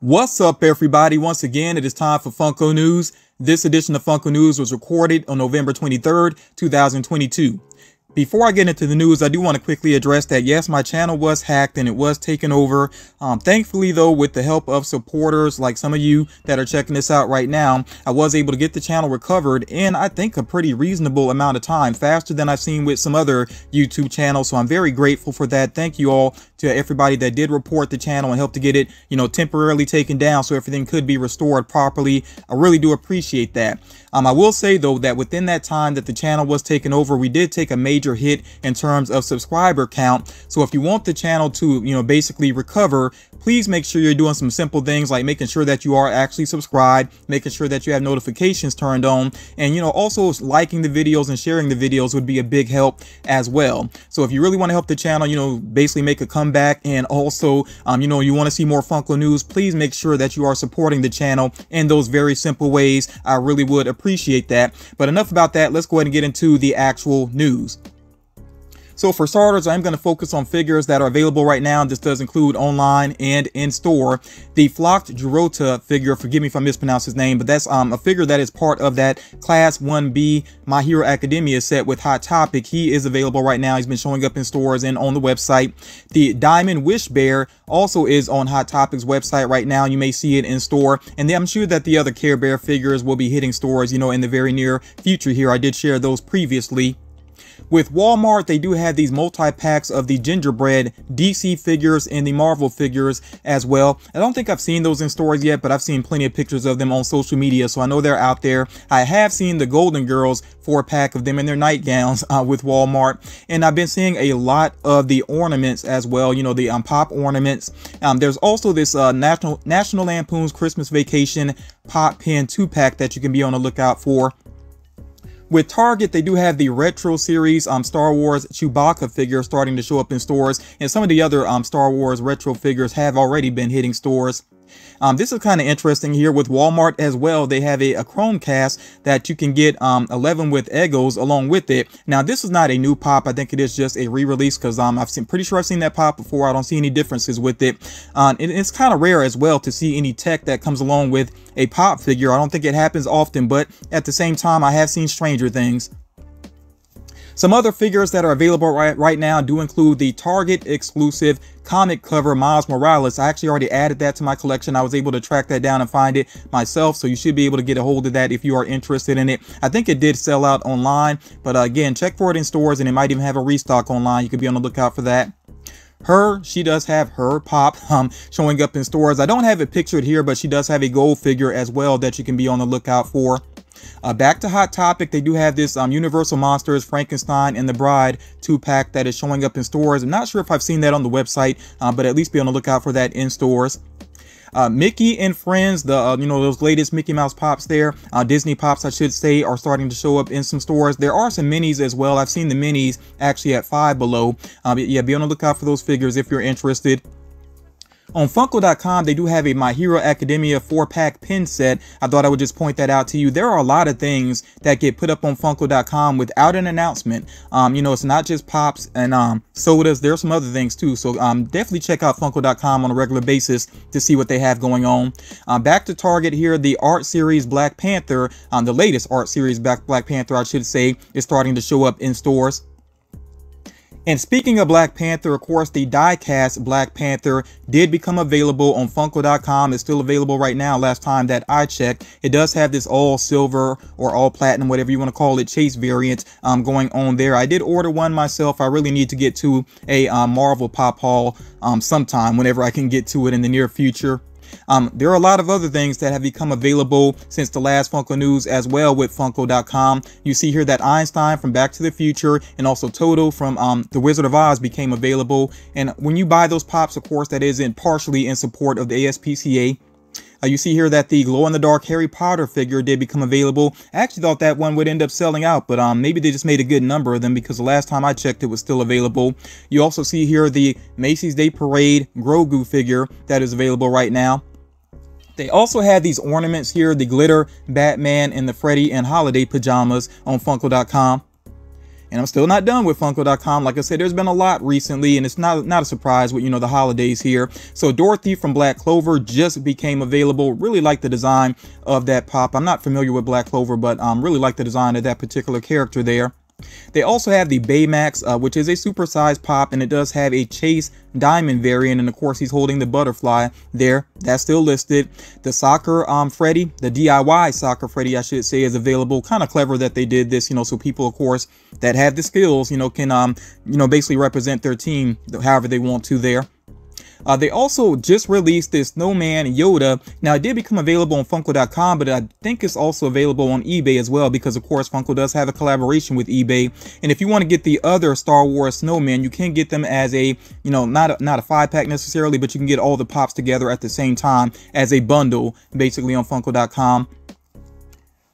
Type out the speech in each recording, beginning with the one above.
What's up, everybody? Once again, it is time for Funko News. This edition of Funko News was recorded on November 23rd, 2022. Before I get into the news, I do want to quickly address that, yes, my channel was hacked and it was taken over. Thankfully, though, with the help of supporters like some of you that are checking this out right now, I was able to get the channel recovered in, I think, a pretty reasonable amount of time, faster than I've seen with some other YouTube channels. So I'm very grateful for that. Thank you all to everybody that did report the channel and help to get it, temporarily taken down so everything could be restored properly. I really do appreciate that. I will say, though, that within that time that the channel was taken over, we did take a major hit in terms of subscriber count. So if you want the channel to, basically recover, please make sure you're doing some simple things like making sure that you are actually subscribed, making sure that you have notifications turned on, and, also liking the videos and sharing the videos would be a big help as well. So if you really want to help the channel, basically make a comeback, and also, you want to see more Funko news, please make sure that you are supporting the channel in those very simple ways. I really would appreciate that. But enough about that. Let's go ahead and get into the actual news. So for starters, I'm going to focus on figures that are available right now. This does include online and in store. The Flocked Jirota figure, forgive me if I mispronounce his name, but that's a figure that is part of that Class 1B My Hero Academia set with Hot Topic. He is available right now. He's been showing up in stores and on the website. The Diamond Wish Bear also is on Hot Topic's website right now. You may see it in store. And then I'm sure that the other Care Bear figures will be hitting stores, in the very near future here. I did share those previously. With Walmart, they do have these multi-packs of the gingerbread DC figures and the Marvel figures as well. I don't think I've seen those in stores yet, but I've seen plenty of pictures of them on social media, so I know they're out there. I have seen the Golden Girls 4-pack of them in their nightgowns with Walmart, and I've been seeing a lot of the ornaments as well, the pop ornaments. There's also this National Lampoon's Christmas Vacation Pop Pen 2-pack that you can be on the lookout for. With Target, they do have the Retro Series Star Wars Chewbacca figure starting to show up in stores, and some of the other Star Wars retro figures have already been hitting stores. This is kind of interesting here with Walmart as well. They have a Chromecast that you can get 11 with Eggos along with it. Now, this is not a new pop. I think it is just a re-release because pretty sure I've seen that pop before. I don't see any differences with it. It's kind of rare as well to see any tech that comes along with a pop figure. I don't think it happens often, but at the same time, I have seen stranger things. Some other figures that are available right now do include the Target exclusive comic cover Miles Morales. I actually already added that to my collection. I was able to track that down and find it myself, so you should be able to get a hold of that if you are interested in it. I think it did sell out online, but again, check for it in stores, and it might even have a restock online. You could be on the lookout for that. She does have her pop showing up in stores. I don't have it pictured here, but she does have a gold figure as well that you can be on the lookout for. Back to Hot Topic, they do have this Universal Monsters Frankenstein and the Bride 2-pack that is showing up in stores. I'm not sure if I've seen that on the website, but at least be on the lookout for that in stores. Mickey and Friends, those latest Mickey Mouse Pops there, Disney Pops I should say, are starting to show up in some stores. There are some minis as well. I've seen the minis actually at Five Below. Yeah, be on the lookout for those figures if you're interested. On Funko.com, they do have a My Hero Academia 4-pack pin set. I thought I would just point that out to you. There are a lot of things that get put up on Funko.com without an announcement. It's not just pops and sodas. There are some other things too. So definitely check out Funko.com on a regular basis to see what they have going on. Back to Target here, the Art Series Black Panther, the latest Art Series Black Panther, I should say, is starting to show up in stores. And speaking of Black Panther, of course, the die-cast Black Panther did become available on Funko.com. It's still available right now, last time that I checked. It does have this all silver or all platinum, whatever you want to call it, chase variant going on there. I did order one myself. I really need to get to a Marvel pop haul sometime, whenever I can get to it in the near future. There are a lot of other things that have become available since the last Funko news as well with Funko.com. You see here that Einstein from Back to the Future and also Toto from The Wizard of Oz became available. And when you buy those pops, of course, that is partially in support of the ASPCA. You see here that the glow-in-the-dark Harry Potter figure did become available. I actually thought that one would end up selling out, but maybe they just made a good number of them because the last time I checked it was still available. You also see here the Macy's Day Parade Grogu figure that is available right now. They also have these ornaments here, the glitter Batman and the Freddy and Holiday pajamas on Funko.com. And I'm still not done with Funko.com. Like I said, there's been a lot recently, and it's not a surprise with, you know, the holidays here. So Dorothy from Black Clover just became available. Really like the design of that pop. I'm not familiar with Black Clover, but really like the design of that particular character there. They also have the Baymax, which is a supersized pop, and it does have a Chase Diamond variant, and of course he's holding the butterfly there. That's still listed. The Soccer Freddy, the DIY Soccer Freddy, I should say, is available. Kind of clever that they did this, you know, so people, of course, that have the skills, you know, can you know, basically represent their team however they want to there. They also just released this Snowman Yoda. Now, it did become available on Funko.com, but I think it's also available on eBay as well, because of course Funko does have a collaboration with eBay. And if you want to get the other Star Wars Snowman, you can get them as a, you know, not a 5-pack necessarily, but you can get all the pops together at the same time as a bundle, basically, on Funko.com.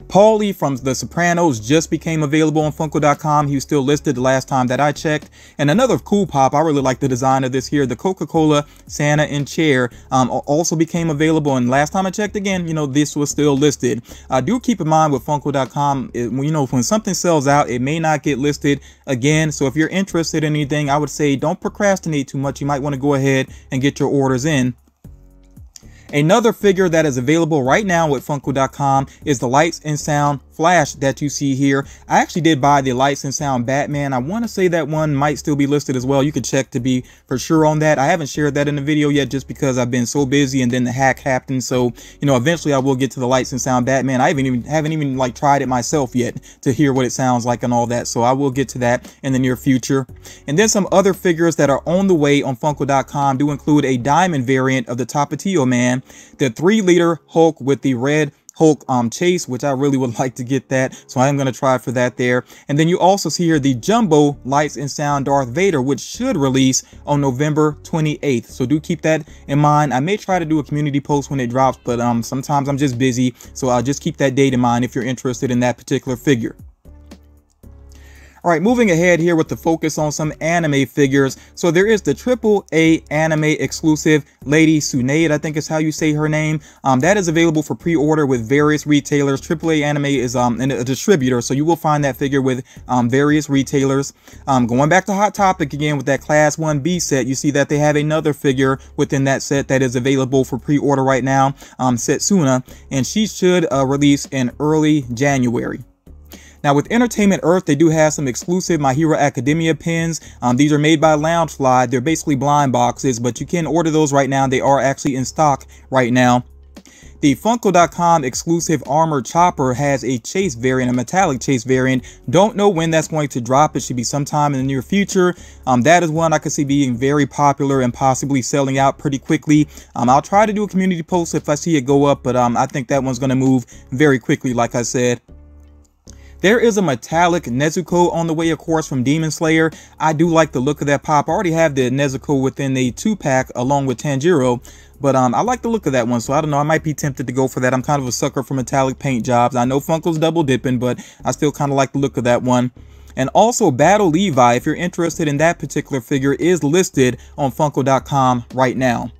Paulie from The Sopranos just became available on Funko.com. He was still listed the last time that I checked. And another cool pop, I really like the design of this here, the Coca-Cola Santa in chair, also became available. And last time I checked again, you know, this was still listed. Do keep in mind with Funko.com, you know, when something sells out, it may not get listed again. So if you're interested in anything, I would say don't procrastinate too much. You might want to go ahead and get your orders in. Another figure that is available right now with Funko.com is the Lights and Sound Flash that you see here. I actually did buy the Lights and Sound Batman. I want to say that one might still be listed as well. You could check to be for sure on that. I haven't shared that in the video yet just because I've been so busy, and then the hack happened. So, you know, eventually I will get to the Lights and Sound Batman. I haven't even like tried it myself yet to hear what it sounds like and all that. So I will get to that in the near future. And then some other figures that are on the way on Funko.com do include a diamond variant of the Tapatio Man, the 3-liter Hulk with the red Hulk chase, which I really would like to get that, so I am going to try for that there. And then you also see here the Jumbo Lights and Sound Darth Vader, which should release on November 28th. So do keep that in mind. I may try to do a community post when it drops, but sometimes I'm just busy, so I'll just keep that date in mind if you're interested in that particular figure. All right, moving ahead here with the focus on some anime figures. So there is the AAA anime exclusive Lady Tsunade, I think is how you say her name. That is available for pre-order with various retailers. AAA Anime is a distributor, so you will find that figure with various retailers. Going back to Hot Topic again with that Class 1B set, you see that they have another figure within that set that is available for pre-order right now, Setsuna, and she should release in early January. Now with Entertainment Earth, they do have some exclusive My Hero Academia pins. These are made by Loungefly. They're basically blind boxes, but you can order those right now. They are actually in stock right now. The Funko.com exclusive Armored Chopper has a chase variant, a metallic chase variant. Don't know when that's going to drop. It should be sometime in the near future. That is one I could see being very popular and possibly selling out pretty quickly. I'll try to do a community post if I see it go up, but I think that one's going to move very quickly, like I said. There is a metallic Nezuko on the way, of course, from Demon Slayer. I do like the look of that pop. I already have the Nezuko within a 2-pack along with Tanjiro, but I like the look of that one, so I don't know. I might be tempted to go for that. I'm kind of a sucker for metallic paint jobs. I know Funko's double dipping, but I still kind of like the look of that one. And also Battle Levi, if you're interested in that particular figure, is listed on Funko.com right now.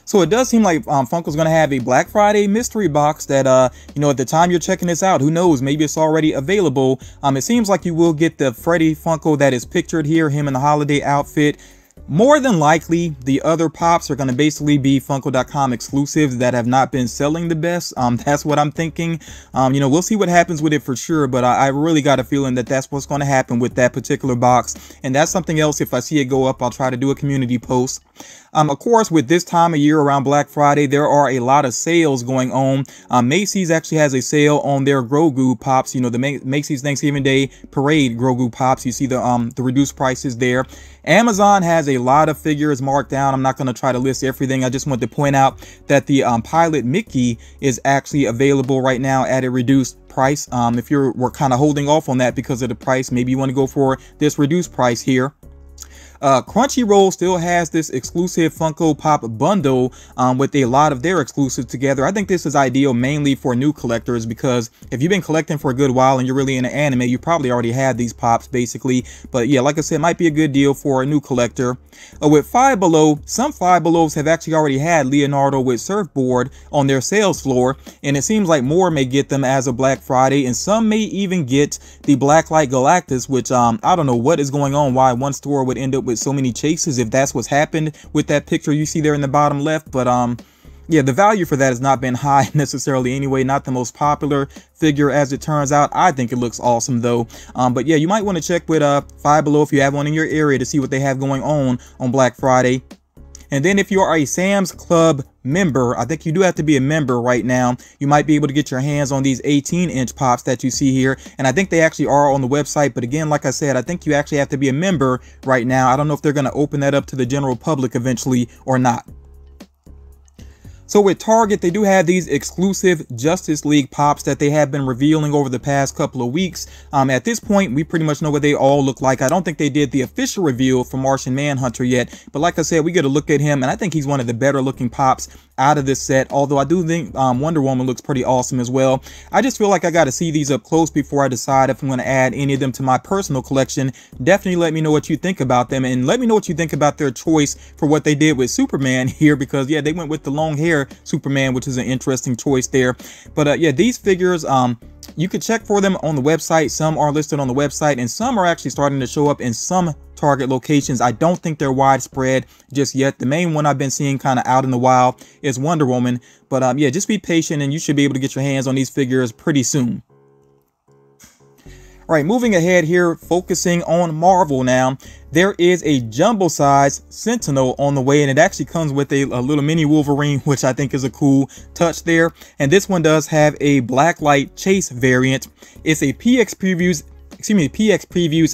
So it does seem like Funko's going to have a Black Friday mystery box that, you know, at the time you're checking this out, who knows, maybe it's already available. It seems like you will get the Freddy Funko that is pictured here, him in the holiday outfit. More than likely, the other pops are going to basically be Funko.com exclusives that have not been selling the best. That's what I'm thinking. You know, we'll see what happens with it for sure, but I really got a feeling that that's what's going to happen with that particular box. And that's something else. If I see it go up, I'll try to do a community post. Of course, with this time of year around Black Friday, there are a lot of sales going on. Macy's actually has a sale on their Grogu pops. You know, the Macy's Thanksgiving Day Parade Grogu pops. You see the reduced prices there. Amazon has a lot of figures marked down. I'm not going to try to list everything. I just want to point out that the Pilot Mickey is actually available right now at a reduced price. If we're kind of holding off on that because of the price, maybe you want to go for this reduced price here. Crunchyroll still has this exclusive Funko Pop bundle with a lot of their exclusives together. I think this is ideal mainly for new collectors, because if you've been collecting for a good while and you're really into anime, you probably already have these pops basically. But yeah, like I said, it might be a good deal for a new collector. With Five Below, some Five Belows have actually already had Leonardo with Surfboard on their sales floor, and it seems like more may get them as of Black Friday, and some may even get the Blacklight Galactus, which I don't know what is going on, why one store would end up with so many chases if that's what's happened with that picture you see there in the bottom left. But yeah, the value for that has not been high necessarily anyway. Not the most popular figure as it turns out. I think it looks awesome though. But yeah, you might want to check with Five Below if you have one in your area to see what they have going on Black Friday. And then if you are a Sam's Club member, I think you do have to be a member right now, you might be able to get your hands on these 18-inch pops that you see here. And I think they actually are on the website. But again, like I said, I think you actually have to be a member right now. I don't know if they're going to open that up to the general public eventually or not. So with Target, they do have these exclusive Justice League pops that they have been revealing over the past couple of weeks. At this point, we pretty much know what they all look like. I don't think they did the official reveal for Martian Manhunter yet, but like I said, we get a look at him, and I think he's one of the better looking pops out of this set, although I do think Wonder Woman looks pretty awesome as well. I just feel like I got to see these up close before I decide if I'm going to add any of them to my personal collection. Definitely let me know what you think about them, and let me know what you think about their choice for what they did with Superman here, because yeah, they went with the long hair Superman, which is an interesting choice there. But yeah, these figures, you could check for them on the website. Some are listed on the website, and some are actually starting to show up in some Target locations. I don't think they're widespread just yet. The main one I've been seeing kind of out in the wild is Wonder Woman. But yeah, just be patient and you should be able to get your hands on these figures pretty soon. All right, moving ahead here, focusing on Marvel now. There is a jumbo size Sentinel on the way, and it actually comes with a little mini Wolverine, which I think is a cool touch there. And this one does have a Blacklight Chase variant. It's a PX Previews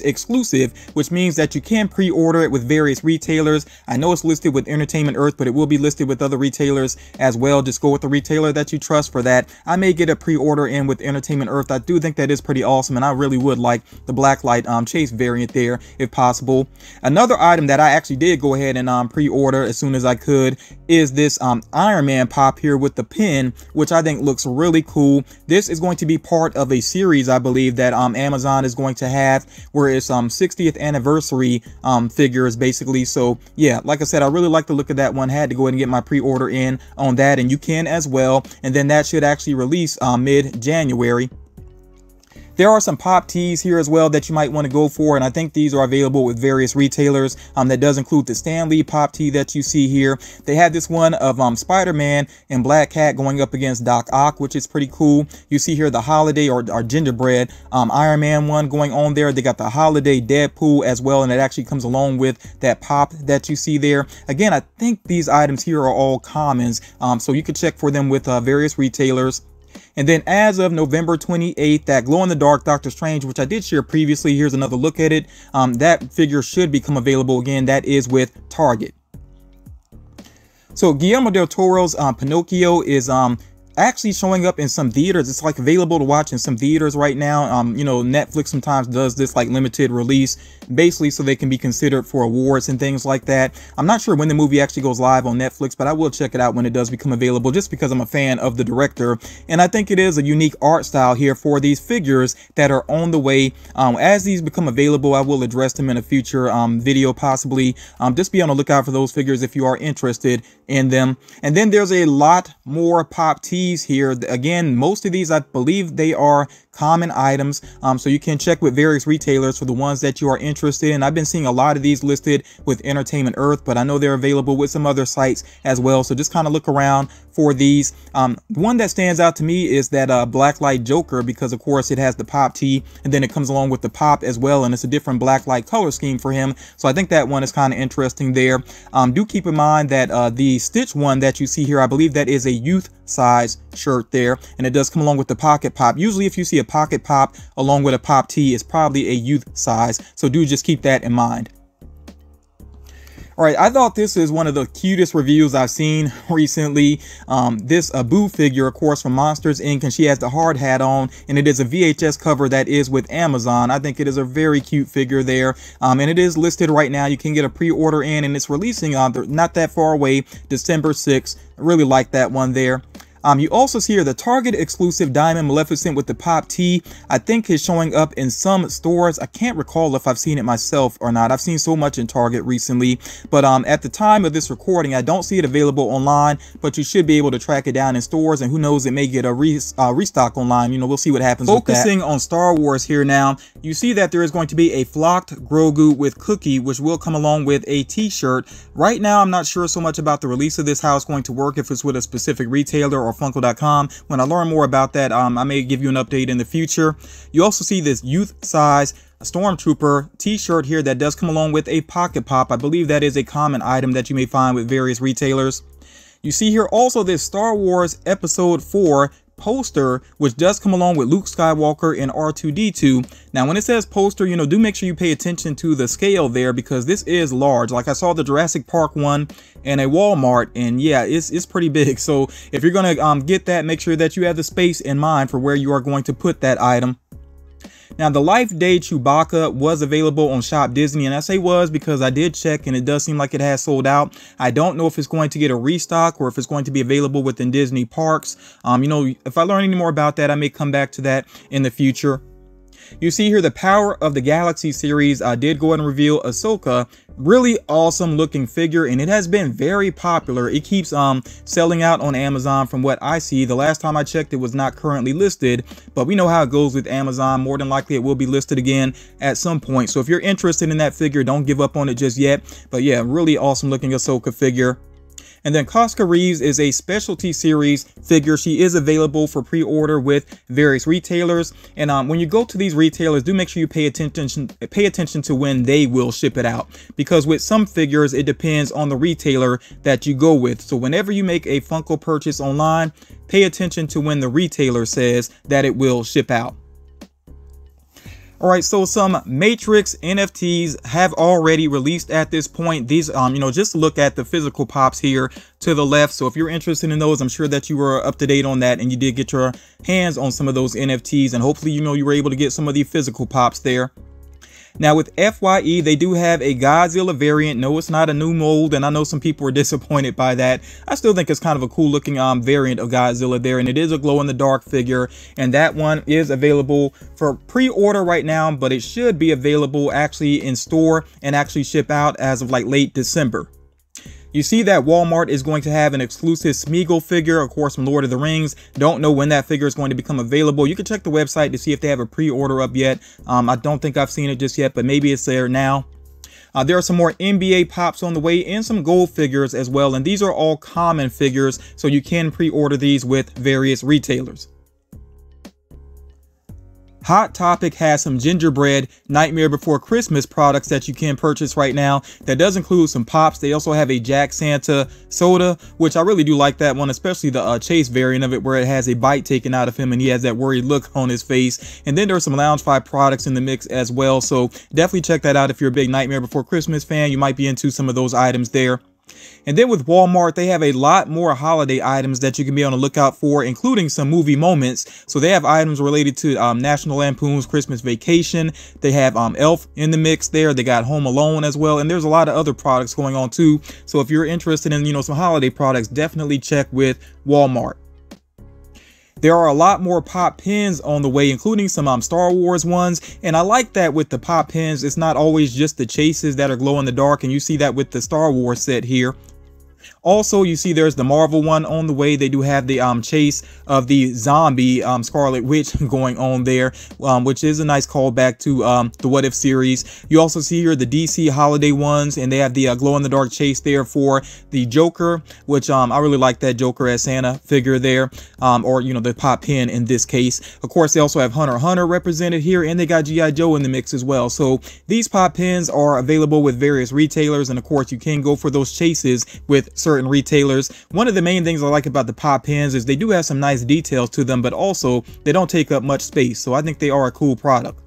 exclusive, which means that you can pre-order it with various retailers. I know it's listed with Entertainment Earth, but it will be listed with other retailers as well. Just go with the retailer that you trust for that. I may get a pre-order in with Entertainment Earth. I do think that is pretty awesome, and I really would like the Blacklight Chase variant there if possible. Another item that I actually did go ahead and pre-order as soon as I could is this Iron Man pop here with the pin, which I think looks really cool. This is going to be part of a series, I believe, that Amazon is going to have, where it's 60th anniversary figures basically. So yeah, like I said, I really like the look of that one. Had to go ahead and get my pre-order in on that, and you can as well. And then that should actually release mid-January. There are some pop tees here as well that you might want to go for, and I think these are available with various retailers. That does include the Stan Lee pop tee that you see here. They have this one of Spider-Man and Black Cat going up against Doc Ock, which is pretty cool. You see here the Holiday or Gingerbread Iron Man one going on there. They got the Holiday Deadpool as well, and it actually comes along with that pop that you see there. Again, I think these items here are all commons, so you could check for them with various retailers. And then as of November 28th, that glow-in-the-dark Doctor Strange, which I did share previously, here's another look at it. That figure should become available again. That is with Target. So Guillermo del Toro's Pinocchio is actually showing up in some theaters. It's like available to watch in some theaters right now. You know, Netflix sometimes does this like limited release, basically so they can be considered for awards and things like that. I'm not sure when the movie actually goes live on Netflix, but I will check it out when it does become available, just because I'm a fan of the director. And I think it is a unique art style here for these figures that are on the way. As these become available, I will address them in a future video possibly. Just be on the lookout for those figures if you are interested in them. And then there's a lot more pop tees here. Again, most of these, I believe they are common items, so you can check with various retailers for the ones that you are interested in. I've been seeing a lot of these listed with Entertainment Earth, but I know they're available with some other sites as well, so just kind of look around for these. One that stands out to me is that Blacklight Joker, because of course it has the pop tee, and then it comes along with the pop as well, and it's a different Blacklight color scheme for him, so I think that one is kind of interesting there. Do keep in mind that the Stitch one that you see here, I believe that is a youth size shirt there, and it does come along with the pocket pop. Usually if you see a pocket pop along with a pop tee, it's probably a youth size, so do just keep that in mind. All right, I thought this is one of the cutest reviews I've seen recently. This Boo figure, of course, from Monsters Inc., and she has the hard hat on, and it is a VHS cover that is with Amazon. I think it is a very cute figure there, and it is listed right now. You can get a pre-order in, and it's releasing not that far away, December 6th. I really like that one there. You also see here the Target exclusive Diamond Maleficent with the Pop T. I think is showing up in some stores. I can't recall if I've seen it myself or not. I've seen so much in Target recently, but at the time of this recording, I don't see it available online, but you should be able to track it down in stores, and who knows, it may get a restock online. You know, we'll see what happens with that. Focusing on Star Wars here now, you see that there is going to be a flocked Grogu with Cookie, which will come along with a t-shirt. Right now, I'm not sure so much about the release of this, how it's going to work, if it's with a specific retailer or Funko.com. When I learn more about that, I may give you an update in the future. You also see this youth size Stormtrooper t-shirt here that does come along with a pocket pop. I believe that is a common item that you may find with various retailers. You see here also this Star Wars Episode 4 poster, which does come along with Luke Skywalker and R2-D2. Now, when it says poster, you know, do make sure you pay attention to the scale there, because this is large. Like, I saw the Jurassic Park one in a Walmart, and yeah, it's pretty big. So if you're gonna get that, make sure that you have the space in mind for where you are going to put that item. Now, the Life Day Chewbacca was available on Shop Disney, and I say was because I did check, and it does seem like it has sold out. I don't know if it's going to get a restock or if it's going to be available within Disney parks. You know, if I learn any more about that, I may come back to that in the future. You see here the Power of the Galaxy series. I did go ahead and reveal Ahsoka. Really awesome looking figure, and it has been very popular. It keeps selling out on Amazon from what I see. The last time I checked, it was not currently listed, but we know how it goes with Amazon. More than likely it will be listed again at some point. So if you're interested in that figure, don't give up on it just yet. But yeah, really awesome looking Ahsoka figure. And then Casca Reeves is a specialty series figure. She is available for pre-order with various retailers. And when you go to these retailers, do make sure you pay attention to when they will ship it out, because with some figures, it depends on the retailer that you go with. So whenever you make a Funko purchase online, pay attention to when the retailer says that it will ship out. All right, so some Matrix NFTs have already released at this point. These, you know, just look at the physical pops here to the left. So if you're interested in those, I'm sure that you were up to date on that and you did get your hands on some of those NFTs, and hopefully, you know, you were able to get some of the physical pops there. Now with FYE, they do have a Godzilla variant. No, it's not a new mold, and I know some people were disappointed by that. I still think it's kind of a cool looking variant of Godzilla there, and it is a glow-in-the-dark figure, and that one is available for pre-order right now, but it should be available actually in store and actually ship out as of like late December. You see that Walmart is going to have an exclusive Smeagol figure, of course, from Lord of the Rings. Don't know when that figure is going to become available. You can check the website to see if they have a pre-order up yet. I don't think I've seen it just yet, but maybe it's there now. There are some more NBA pops on the way and some gold figures as well. And these are all common figures, so you can pre-order these with various retailers. Hot Topic has some gingerbread Nightmare Before Christmas products that you can purchase right now. That does include some pops. They also have a Jack Santa soda, which I really do like that one, especially the Chase variant of it, where it has a bite taken out of him and he has that worried look on his face. And then there's some Loungefly products in the mix as well. So definitely check that out if you're a big Nightmare Before Christmas fan. You might be into some of those items there. And then with Walmart, they have a lot more holiday items that you can be on the lookout for, including some movie moments. So they have items related to National Lampoon's Christmas Vacation. They have Elf in the mix there. They got Home Alone as well. And there's a lot of other products going on too. So if you're interested in, you know, some holiday products, definitely check with Walmart. There are a lot more pop pins on the way, including some Star Wars ones. And I like that with the pop pins, it's not always just the chases that are glow in the dark. And you see that with the Star Wars set here. Also, you see there's the Marvel one on the way. They do have the chase of the zombie Scarlet Witch going on there, which is a nice callback to the What If series. You also see here the DC holiday ones, and they have the glow-in-the-dark chase there for the Joker, which I really like that Joker as Santa figure there, or, you know, the pop pin in this case. Of course, they also have Hunter x Hunter represented here, and they got G.I. Joe in the mix as well. So these pop pins are available with various retailers, and of course, you can go for those chases with certain retailers. One of the main things I like about the pop pins is they do have some nice details to them, but also they don't take up much space. So I think they are a cool product.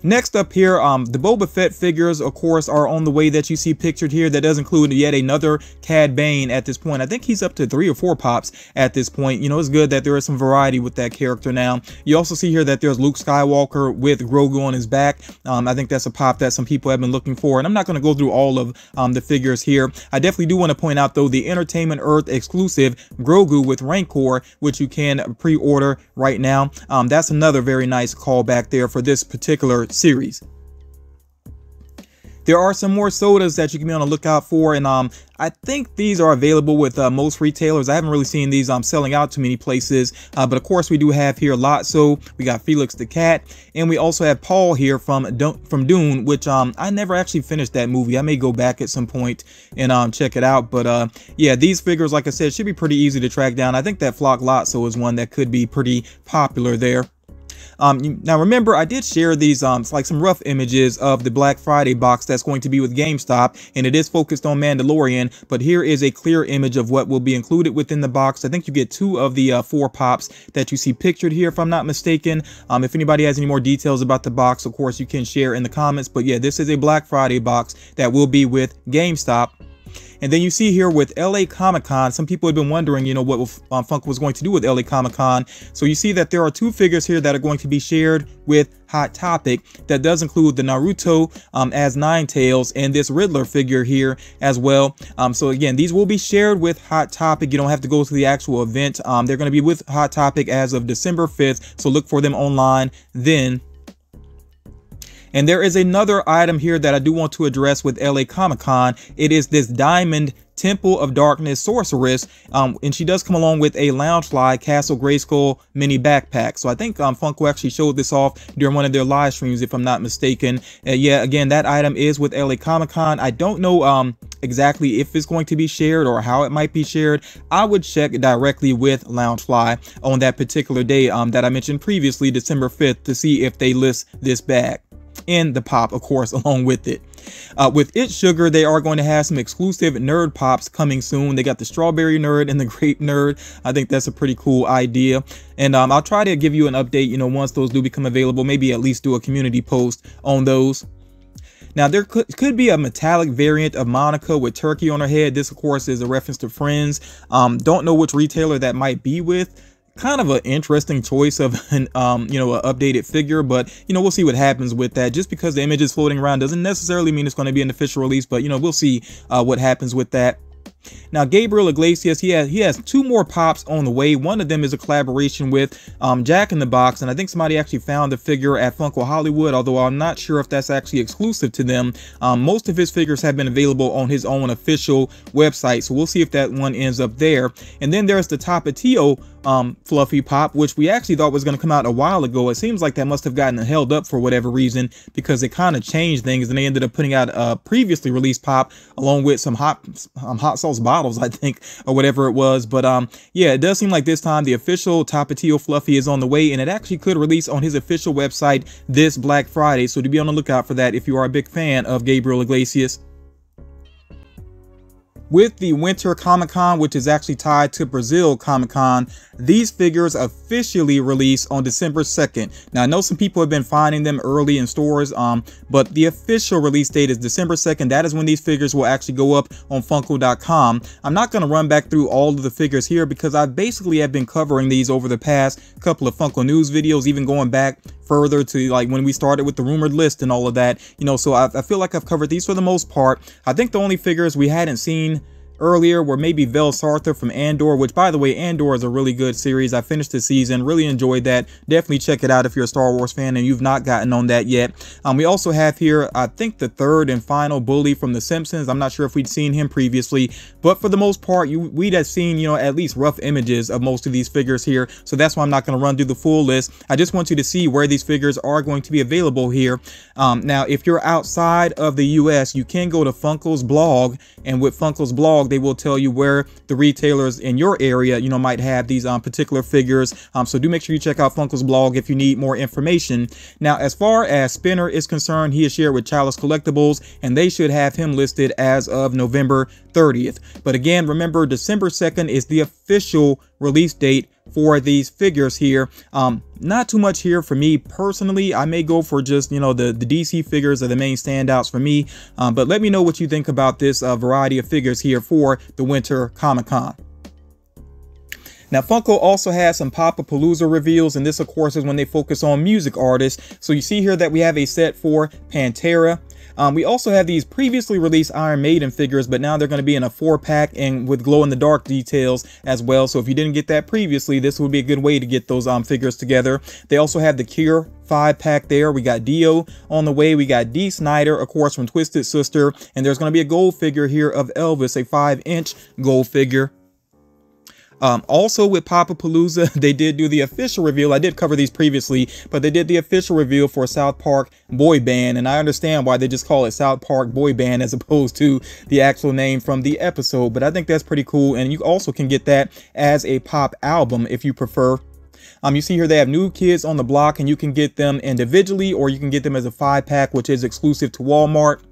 Next up here, the Boba Fett figures, of course, are on the way that you see pictured here. That does include yet another Cad Bane at this point. I think he's up to 3 or 4 pops at this point. You know, it's good that there is some variety with that character now. You also see here that there's Luke Skywalker with Grogu on his back. I think that's a pop that some people have been looking for, and I'm not going to go through all of the figures here. I definitely do want to point out, though, the Entertainment Earth exclusive Grogu with Rancor, which you can pre-order right now. That's another very nice callback there for this particular series. There are some more sodas that you can be on the lookout for, and I think these are available with most retailers. I haven't really seen these selling out too many places, but of course we do have here Lotso, we got Felix the Cat, and we also have Paul here from Dune, which I never actually finished that movie. I may go back at some point and check it out, but yeah, these figures, like I said, should be pretty easy to track down. I think that Flock Lotso is one that could be pretty popular there. Now remember, I did share these like some rough images of the Black Friday box that's going to be with GameStop, and it is focused on Mandalorian, but here is a clear image of what will be included within the box. I think you get 2 of the 4 pops that you see pictured here, if I'm not mistaken. If anybody has any more details about the box, of course you can share in the comments, but yeah, this is a Black Friday box that will be with GameStop. And then you see here with LA Comic-Con, some people have been wondering, you know, what Funko was going to do with LA Comic-Con. So you see that there are 2 figures here that are going to be shared with Hot Topic. That does include the Naruto as Ninetales and this Riddler figure here as well. So again, these will be shared with Hot Topic. You don't have to go to the actual event. They're going to be with Hot Topic as of December 5th. So look for them online then. And there is another item here that I do want to address with LA Comic-Con. It is this Diamond Temple of Darkness Sorceress, and she does come along with a Loungefly Castle Grayskull mini backpack. So I think Funko actually showed this off during one of their live streams, if I'm not mistaken. Yeah, again, that item is with LA Comic-Con. I don't know exactly if it's going to be shared or how it might be shared. I would check directly with Loungefly on that particular day that I mentioned previously, December 5th, to see if they list this bag in the pop, of course, along with it. With It Sugar, they are going to have some exclusive nerd pops coming soon. They got the strawberry nerd and the grape nerd. I think that's a pretty cool idea, and I'll try to give you an update, you know, once those do become available. Maybe at least do a community post on those. Now, there could be a metallic variant of Monica with turkey on her head. This, of course, is a reference to Friends. Don't know which retailer that might be with. Kind of an interesting choice of an you know, an updated figure, but you know, we'll see what happens with that. Just because the image is floating around doesn't necessarily mean it's going to be an official release, but you know, we'll see what happens with that. Now, Gabriel Iglesias, he has 2 more pops on the way. One of them is a collaboration with Jack in the Box, and I think somebody actually found the figure at Funko Hollywood, although I'm not sure if that's actually exclusive to them. Most of his figures have been available on his own official website, so we'll see if that one ends up there. And then there's the Tapatio fluffy pop, which we actually thought was going to come out a while ago. It seems like that must have gotten held up for whatever reason, because it kind of changed things, and they ended up putting out a previously released pop along with some hot sauce bottles, I think, or whatever it was. But yeah, it does seem like this time the official Tapatio fluffy is on the way, and it actually could release on his official website this Black Friday, so to be on the lookout for that if you are a big fan of Gabriel Iglesias. With the Winter Comic-Con, which is actually tied to Brazil Comic-Con, these figures officially release on December 2nd. Now, I know some people have been finding them early in stores, but the official release date is December 2nd. That is when these figures will actually go up on Funko.com. I'm not going to run back through all of the figures here because I basically have been covering these over the past couple of Funko News videos, even going back further to like when we started with the rumored list and all of that, you know, so I feel like I've covered these for the most part. I think the only figures we hadn't seen earlier were maybe Vel Sarther from Andor, which, by the way, Andor is a really good series. I finished the season, really enjoyed that. Definitely check it out if you're a Star Wars fan and you've not gotten on that yet. We also have here, I think, the 3rd and final bully from The Simpsons. I'm not sure if we'd seen him previously, but for the most part, we'd have seen, you know, at least rough images of most of these figures here. So that's why I'm not going to run through the full list. I just want you to see where these figures are going to be available here. Now, if you're outside of the US, you can go to Funko's blog, and with Funko's blog, they will tell you where the retailers in your area, you know, might have these particular figures. So do make sure you check out Funko's blog if you need more information. Now, as far as Spinner is concerned, he is shared with Chalice Collectibles, and they should have him listed as of November 30th. But again, remember, December 2nd is the official release date for these figures here. Not too much here for me personally. I may go for just, you know, the DC figures are the main standouts for me. But let me know what you think about this variety of figures here for the Winter Comic-Con. Now, Funko also has some Pop-A-Palooza reveals, and this, of course, is when they focus on music artists. So you see here that we have a set for Pantera. We also have these previously released Iron Maiden figures, but now they're going to be in a 4-pack and with glow-in-the-dark details as well. So if you didn't get that previously, this would be a good way to get those figures together. They also have the Cure 5-pack there. We got Dio on the way. We got Dee Snider, of course, from Twisted Sister. And there's going to be a gold figure here of Elvis, a 5-inch gold figure. Also with Pop-A-Palooza, they did do the official reveal. I did cover these previously, but they did the official reveal for South Park Boy Band, and I understand why they just call it South Park Boy Band as opposed to the actual name from the episode, but I think that's pretty cool, and you also can get that as a pop album if you prefer. You see here they have New Kids on the Block, and you can get them individually or you can get them as a 5-pack, which is exclusive to Walmart.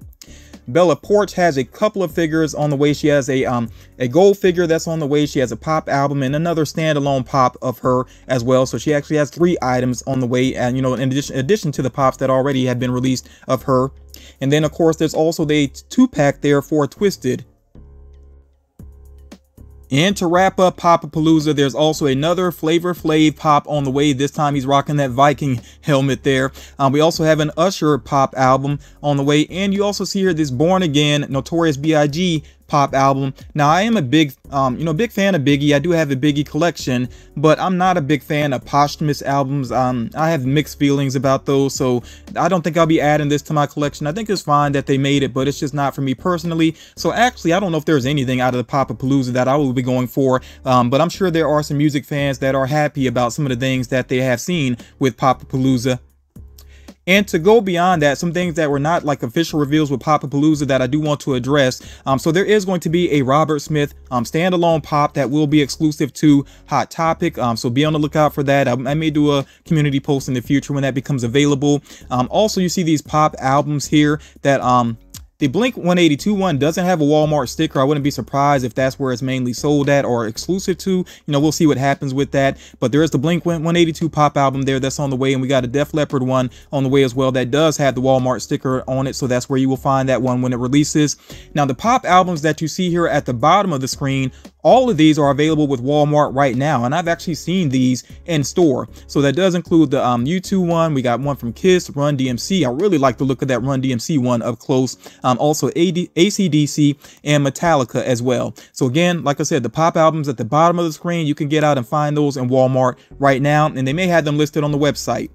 Bella Poarch has a couple of figures on the way. She has a gold figure that's on the way. She has a pop album and another standalone pop of her as well. So she actually has 3 items on the way, and you know, in addition to the pops that already had been released of her. And then of course there's also the 2-pack there for Twisted. And to wrap up Pop-A-Palooza, there's also another Flavor Flav pop on the way. This time he's rocking that Viking helmet there. We also have an Usher pop album on the way. And you also see here this Born Again Notorious B.I.G. pop album. Now I am a big big fan of Biggie. I do have a Biggie collection, but I'm not a big fan of posthumous albums. I have mixed feelings about those, so I don't think I'll be adding this to my collection. I think it's fine that they made it, but it's just not for me personally. So actually, I don't know if there's anything out of the Pop-A-Palooza that I will be going for, but I'm sure there are some music fans that are happy about some of the things that they have seen with Pop-A-Palooza. And to go beyond that, some things that were not like official reveals with Pop-A-Palooza that I do want to address. So there is going to be a Robert Smith standalone pop that will be exclusive to Hot Topic. So be on the lookout for that. I may do a community post in the future when that becomes available. Also, you see these pop albums here that the Blink 182 one doesn't have a Walmart sticker. I wouldn't be surprised if that's where it's mainly sold at or exclusive to. You know, we'll see what happens with that. But there is the Blink 182 pop album there that's on the way. And we got a Def Leppard one on the way as well that does have the Walmart sticker on it. So that's where you will find that one when it releases. Now, the pop albums that you see here at the bottom of the screen, all of these are available with Walmart right now, and I've actually seen these in store. So that does include the U2 one. We got one from Kiss, Run DMC. I really like the look of that Run DMC one up close. Also AC/DC and Metallica as well. So again, like I said, the pop albums at the bottom of the screen, you can get out and find those in Walmart right now, and they may have them listed on the website.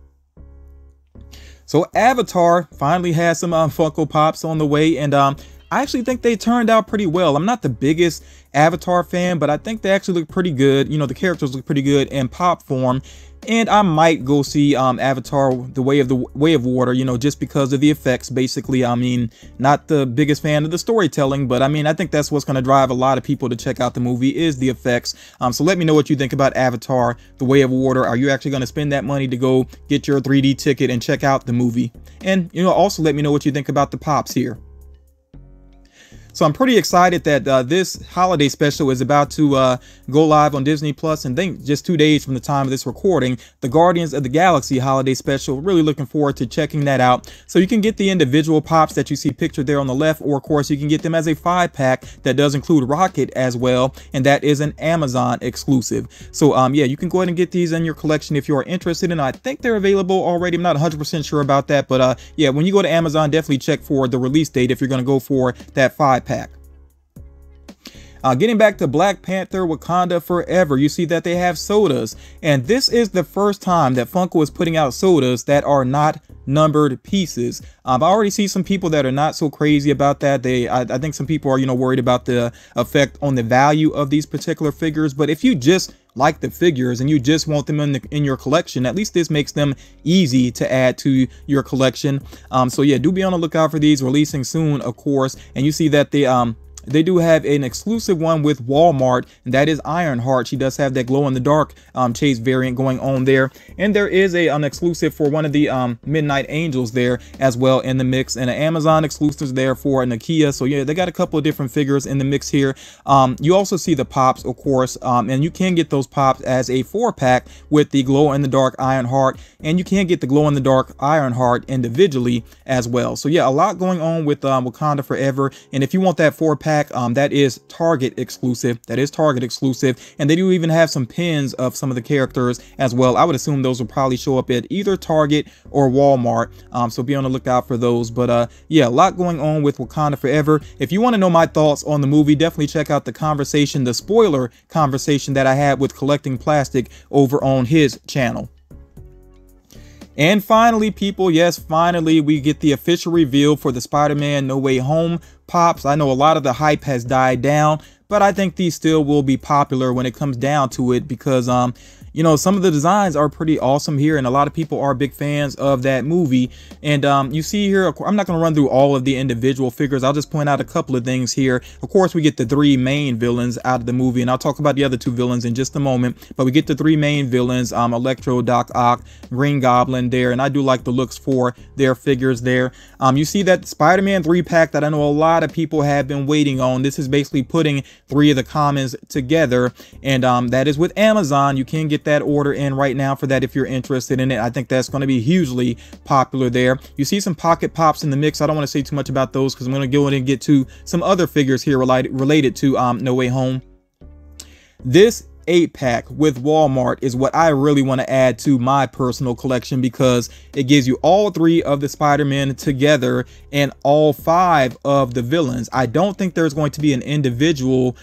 So Avatar finally has some Funko Pops on the way, and I actually think they turned out pretty well. I'm not the biggest Avatar fan, but I think they actually look pretty good. You know, the characters look pretty good in pop form. And I might go see Avatar The Way of Water, you know, just because of the effects, basically. I mean, not the biggest fan of the storytelling, but I mean, I think that's what's going to drive a lot of people to check out the movie is the effects. So let me know what you think about Avatar The Way of Water. Are you actually going to spend that money to go get your 3D ticket and check out the movie? And, you know, also let me know what you think about the pops here. So I'm pretty excited that this holiday special is about to go live on Disney Plus, and then just 2 days from the time of this recording, the Guardians of the Galaxy holiday special. Really looking forward to checking that out. So you can get the individual pops that you see pictured there on the left, or of course you can get them as a 5-pack that does include Rocket as well, and that is an Amazon exclusive. So yeah, you can go ahead and get these in your collection if you are interested, and I think they're available already. I'm not 100% sure about that, but yeah, when you go to Amazon, definitely check for the release date if you're going to go for that 5-pack. Getting back to Black Panther Wakanda Forever, you see that they have sodas, and this is the first time that Funko is putting out sodas that are not numbered pieces. I already see some people that are not so crazy about that. I think some people are, you know, worried about the effect on the value of these particular figures, but if you just like the figures and you just want them in your collection, at least this makes them easy to add to your collection. So yeah, do be on the lookout for these releasing soon, of course. And you see that the they do have an exclusive one with Walmart, and that is Ironheart. She does have that glow in the dark chase variant going on there, and there is an exclusive for one of the Midnight Angels there as well in the mix, and an Amazon exclusives there for a Nakia. So yeah, they got a couple of different figures in the mix here. You also see the pops, of course, and you can get those pops as a 4-pack with the glow in the dark Ironheart, and you can get the glow in the dark Ironheart individually as well. So yeah, a lot going on with Wakanda Forever. And if you want that 4-pack, that is Target exclusive. That is Target exclusive, and they do even have some pins of some of the characters as well. I would assume those will probably show up at either Target or Walmart, so be on the lookout for those. But yeah, a lot going on with Wakanda Forever. If you want to know my thoughts on the movie, definitely check out the conversation, the spoiler conversation that I had with Collecting Plastic over on his channel. And finally, people, yes, finally we get the official reveal for the Spider-Man No Way Home pops. I know a lot of the hype has died down, but I think these still will be popular when it comes down to it, because you know, some of the designs are pretty awesome here, and a lot of people are big fans of that movie. And you see here, I'm not going to run through all of the individual figures. I'll just point out a couple of things here. Of course, we get the 3 main villains out of the movie, and I'll talk about the other 2 villains in just a moment. But we get the 3 main villains, Electro, Doc Ock, Green Goblin there, and I do like the looks for their figures there. You see that Spider-Man 3-pack that I know a lot of people have been waiting on. This is basically putting 3 of the commons together, and that is with Amazon. You can get that order in right now for that if you're interested in it. I think that's going to be hugely popular there. You see some pocket pops in the mix. I don't want to say too much about those because I'm going to go ahead and get to some other figures here related to No Way Home. This 8-pack with Walmart is what I really want to add to my personal collection, because it gives you all 3 of the Spider-Man together and all 5 of the villains. I don't think there's going to be an individual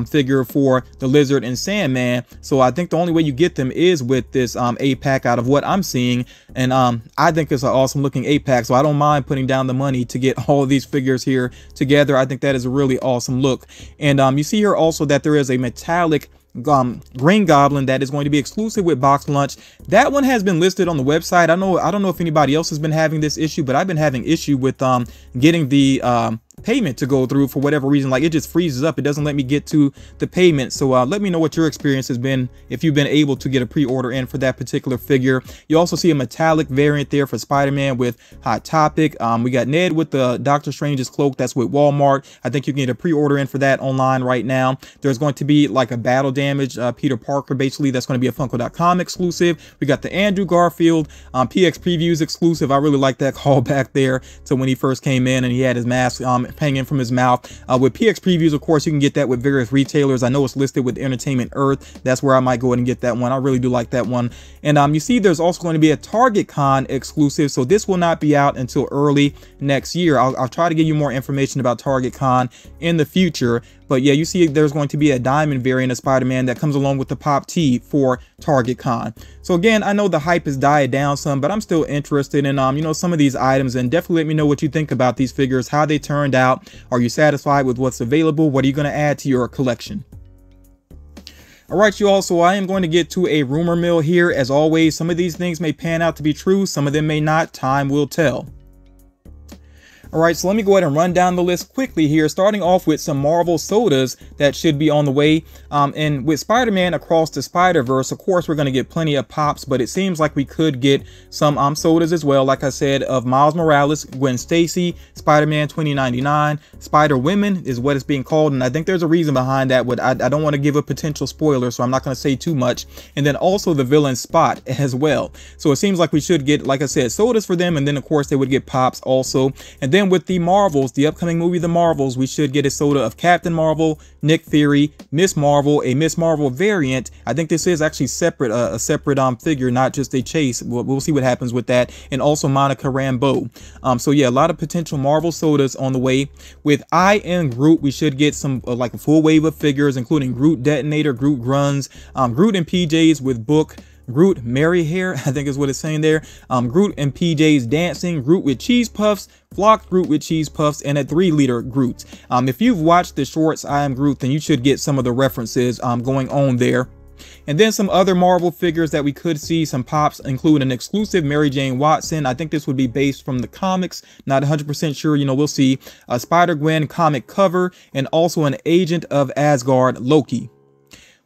figure for the Lizard and Sandman, so I think the only way you get them is with this 8-pack out of what I'm seeing. And I think it's an awesome looking 8-pack, so I don't mind putting down the money to get all of these figures here together. I think that is a really awesome look. And you see here also that there is a metallic Green Goblin that is going to be exclusive with Box Lunch. That one has been listed on the website. I don't know if anybody else has been having this issue, but I've been having issue with getting the payment to go through for whatever reason. Like, it just freezes up. It doesn't let me get to the payment. So let me know what your experience has been, if you've been able to get a pre-order in for that particular figure. You also see a metallic variant there for Spider-Man with Hot Topic. We got Ned with the Doctor Strange's cloak. That's with Walmart. I think you can get a pre-order in for that online right now. There's going to be like a Battle Damage Peter Parker, basically. That's going to be a Funko.com exclusive. We got the Andrew Garfield PX Previews exclusive. I really like that callback there to when he first came in and he had his mask hanging from his mouth. With PX Previews, of course, you can get that with various retailers. I know it's listed with Entertainment Earth. That's where I might go ahead and get that one. I really do like that one. And you see there's also going to be a Target Con exclusive, so this will not be out until early next year. I'll try to give you more information about Target Con in the future. But yeah, you see there's going to be a diamond variant of Spider-Man that comes along with the Pop T for Target Con. So again, I know the hype has died down some, but I'm still interested in you know, some of these items, and definitely let me know what you think about these figures, how they turned out. Are you satisfied with what's available? What are you going to add to your collection? All right, you all, so I am going to get to a rumor mill here. As always, some of these things may pan out to be true, some of them may not. Time will tell. All right, so let me go ahead and run down the list quickly here, starting off with some Marvel sodas that should be on the way. And with Spider-Man Across the Spider-Verse, of course, we're going to get plenty of pops, but it seems like we could get some sodas as well, like I said, of Miles Morales, Gwen Stacy, Spider-Man 2099, Spider-Women is what it's being called, and I think there's a reason behind that, but I don't want to give a potential spoiler, so I'm not going to say too much. And then also the villain Spot as well. So it seems like we should get, like I said, sodas for them, and then of course they would get pops also. And then with the Marvels, the upcoming movie The Marvels, we should get a soda of Captain Marvel, Nick Fury, Miss Marvel, a Miss Marvel variant. I think this is actually separate, a separate figure, not just a chase. We'll see what happens with that. And also Monica Rambeau. So yeah, a lot of potential Marvel sodas on the way. With I Am Groot, we should get some like a full wave of figures, including Groot Detonator, Groot Gruns, Groot in PJs with Book, Groot Merry Hair, I think is what it's saying there. Groot and PJs Dancing, Groot with Cheese Puffs, Flock Groot with Cheese Puffs, and a 3-liter Groot. If you've watched the shorts I Am Groot, then you should get some of the references going on there. And then some other Marvel figures that we could see, some pops, include an exclusive Mary Jane Watson. I think this would be based from the comics, not 100% sure, we'll see. A Spider-Gwen comic cover, and also an Agent of Asgard Loki.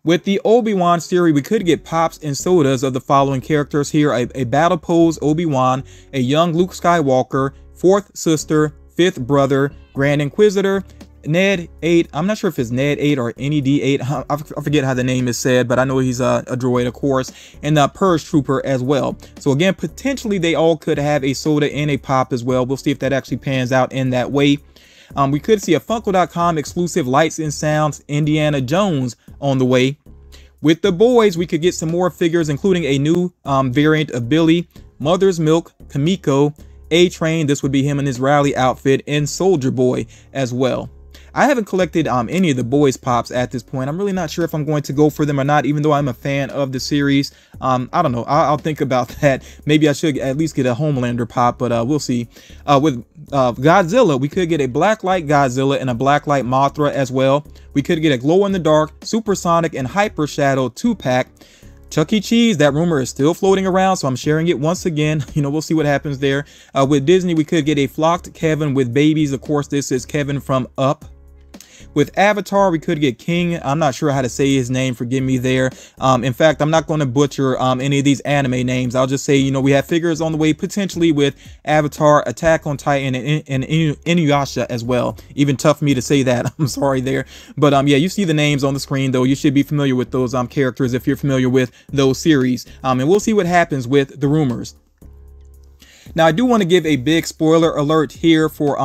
With the Obi-Wan series, we could get pops and sodas of the following characters here: a battle pose Obi-Wan, a young Luke Skywalker, fourth sister, fifth brother, Grand Inquisitor, Ned 8, I'm not sure if it's Ned 8 or NED 8, I forget how the name is said, but I know he's a droid, of course, and the Purge Trooper as well. So again, potentially they all could have a soda and a pop as well. We'll see if that actually pans out in that way. We could see a Funko.com exclusive Lights and Sounds Indiana Jones on the way. With the boys, we could get some more figures, including a new variant of Billy, Mother's Milk, Kamiko, A-Train, this would be him in his rally outfit, and Soldier Boy as well. I haven't collected any of the boys pops at this point. I'm really not sure if I'm going to go for them or not, even though I'm a fan of the series. I don't know. I'll think about that. Maybe I should at least get a Homelander pop, but we'll see. With Godzilla, we could get a Blacklight Godzilla and a Blacklight Mothra as well. We could get a glow-in-the-dark, supersonic, and hyper shadow 2-pack. Chuck E. Cheese, that rumor is still floating around, so I'm sharing it once again. We'll see what happens there. With Disney, we could get a flocked Kevin with babies. Of course, this is Kevin from Up. With Avatar, we could get King. I'm not sure how to say his name. Forgive me there. In fact, I'm not going to butcher any of these anime names. I'll just say, we have figures on the way potentially with Avatar, Attack on Titan, and Inuyasha as well. Even tough for me to say that. I'm sorry there. But yeah, you see the names on the screen, though. You should be familiar with those characters if you're familiar with those series. And we'll see what happens with the rumors. Now, I do want to give a big spoiler alert here for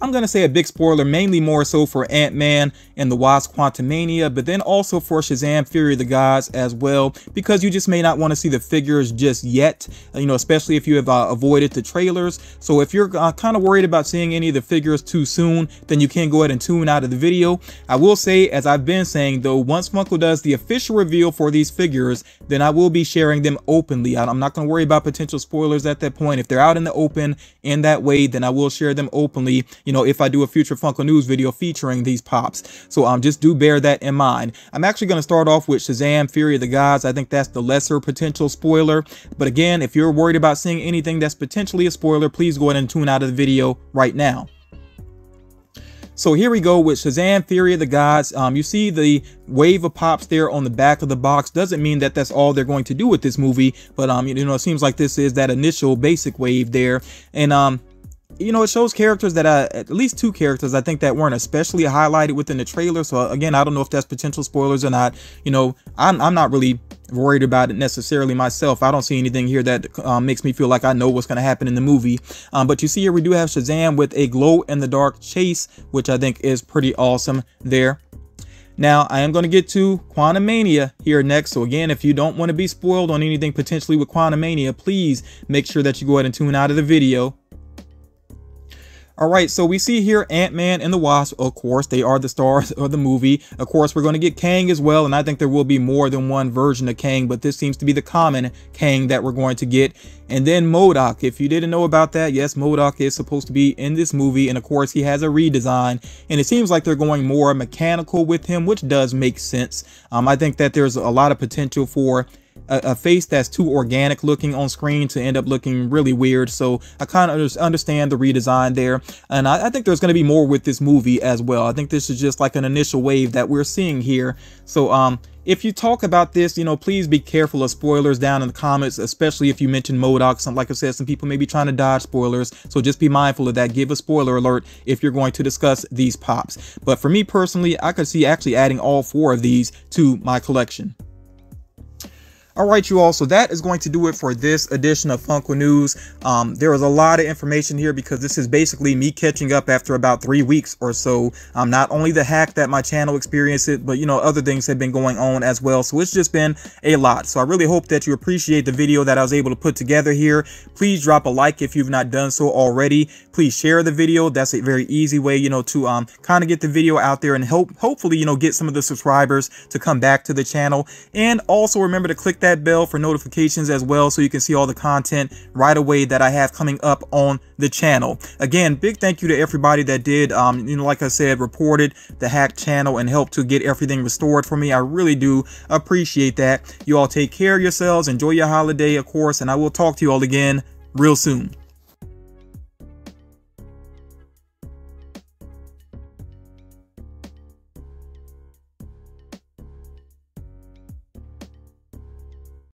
I'm going to say a big spoiler, mainly more so for Ant-Man and the Wasp Quantumania, but then also for Shazam Fury of the Gods as well, because you just may not want to see the figures just yet, especially if you have avoided the trailers. So if you're kind of worried about seeing any of the figures too soon, then you can go ahead and tune out of the video. I will say, as I've been saying though, once Funko does the official reveal for these figures, then I will be sharing them openly. I'm not going to worry about potential spoilers at that point. If they're out in the open in that way, then I will share them openly, if I do a future Funko News video featuring these pops. So just do bear that in mind. I'm actually going to start off with Shazam Fury of the Gods. I think that's the lesser potential spoiler. But again, if you're worried about seeing anything that's potentially a spoiler, please go ahead and tune out of the video right now. So here we go with Shazam Fury of the Gods. You see the wave of pops there on the back of the box. Doesn't mean that that's all they're going to do with this movie, but it seems like this is that initial basic wave there. And it shows characters that at least two characters I think that weren't especially highlighted within the trailer. So again, I don't know if that's potential spoilers or not. I'm not really worried about it necessarily myself. I don't see anything here that makes me feel like I know what's going to happen in the movie. But you see here we do have Shazam with a glow-in-the-dark chase, which I think is pretty awesome there. Now, I am going to get to Quantumania here next. So again, if you don't want to be spoiled on anything potentially with Quantumania, please make sure that you go ahead and tune out of the video. Alright, so we see here Ant-Man and the Wasp. Of course, they are the stars of the movie. Of course, we're going to get Kang as well, and I think there will be more than one version of Kang, but this seems to be the common Kang that we're going to get. And then MODOK. If you didn't know about that, yes, MODOK is supposed to be in this movie, and of course, he has a redesign, and it seems like they're going more mechanical with him, which does make sense. I think that there's a lot of potential for a face that's too organic looking on screen to end up looking really weird. So I kind of understand the redesign there, and I think there's going to be more with this movie as well. I think this is just like an initial wave that we're seeing here. So if you talk about this, please be careful of spoilers down in the comments, especially if you mention MODOK. Like I said, some people may be trying to dodge spoilers, so just be mindful of that. Give a spoiler alert if you're going to discuss these pops. But for me personally, I could see actually adding all 4 of these to my collection. Alright, you all, so that is going to do it for this edition of Funko News. There was a lot of information here because this is basically me catching up after about 3 weeks or so. Not only the hack that my channel experienced it, but other things have been going on as well. So it's just been a lot. So I really hope that you appreciate the video that I was able to put together here. Please drop a like if you've not done so already. Please share the video. That's a very easy way, to kind of get the video out there and hopefully, get some of the subscribers to come back to the channel. And also remember to click that bell for notifications as well, so you can see all the content right away that I have coming up on the channel. Again, big thank you to everybody that did, like I said, reported the hacked channel and helped to get everything restored for me. I really do appreciate that. You all take care of yourselves, enjoy your holiday, of course, and I will talk to you all again real soon.